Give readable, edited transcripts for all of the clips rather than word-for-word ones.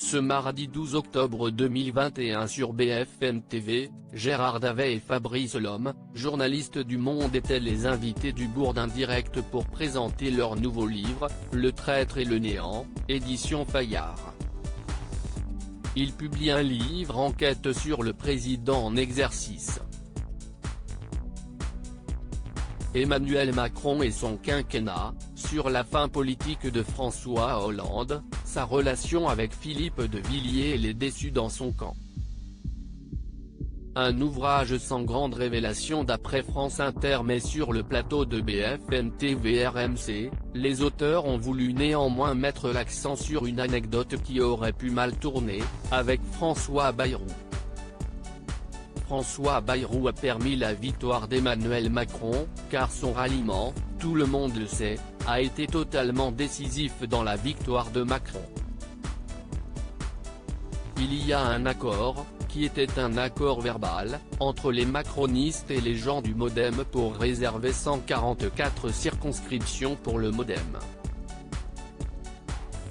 Ce mardi 12 octobre 2021 sur BFM TV, Gérard Davet et Fabrice Lhomme, journalistes du Monde étaient les invités du Bourdin Direct pour présenter leur nouveau livre, Le Traître et le Néant, édition Fayard. Ils publient un livre enquête sur le président en exercice. Emmanuel Macron et son quinquennat, sur la fin politique de François Hollande, sa relation avec Philippe de Villiers et les déçus dans son camp. Un ouvrage sans grande révélation d'après France Inter, mais sur le plateau de BFM TV RMC, les auteurs ont voulu néanmoins mettre l'accent sur une anecdote qui aurait pu mal tourner, avec François Bayrou. François Bayrou a permis la victoire d'Emmanuel Macron, car son ralliement, tout le monde le sait, a été totalement décisif dans la victoire de Macron. Il y a un accord, qui était un accord verbal, entre les macronistes et les gens du MoDem pour réserver 144 circonscriptions pour le MoDem.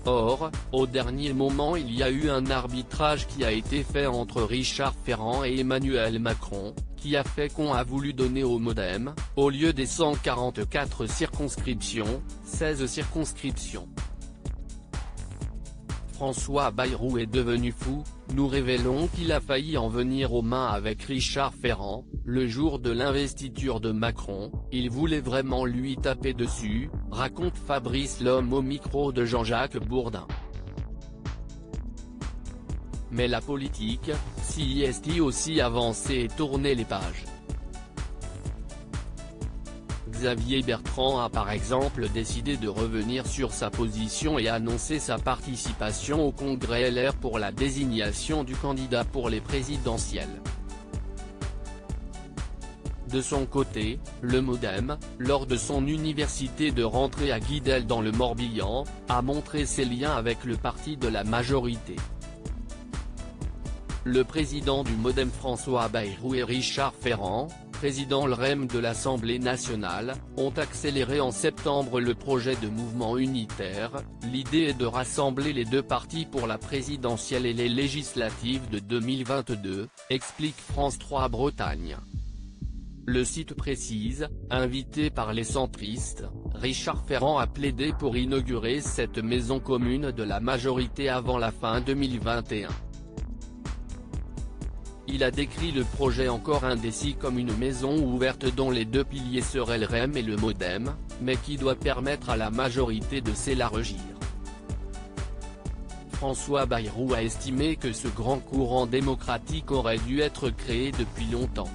Or, au dernier moment il y a eu un arbitrage qui a été fait entre Richard Ferrand et Emmanuel Macron, qui a fait qu'on a voulu donner au MoDem, au lieu des 144 circonscriptions, 16 circonscriptions. François Bayrou est devenu fou, nous révélons qu'il a failli en venir aux mains avec Richard Ferrand, le jour de l'investiture de Macron, il voulait vraiment lui taper dessus, raconte Fabrice Lhomme au micro de Jean-Jacques Bourdin. Mais la politique, s'y est aussi avancée et tourné les pages. Xavier Bertrand a par exemple décidé de revenir sur sa position et annoncer sa participation au congrès LR pour la désignation du candidat pour les présidentielles. De son côté, le MoDem, lors de son université de rentrée à Guidel dans le Morbihan, a montré ses liens avec le parti de la majorité. Le président du MoDem François Bayrou et Richard Ferrand, président LREM de l'Assemblée nationale, ont accéléré en septembre le projet de mouvement unitaire. L'idée est de rassembler les deux partis pour la présidentielle et les législatives de 2022, explique France 3 Bretagne. Le site précise, invité par les centristes, Richard Ferrand a plaidé pour inaugurer cette maison commune de la majorité avant la fin 2021. Il a décrit le projet encore indécis comme une maison ouverte dont les deux piliers seraient le REM et le MoDem, mais qui doit permettre à la majorité de s'élargir. François Bayrou a estimé que ce grand courant démocratique aurait dû être créé depuis longtemps.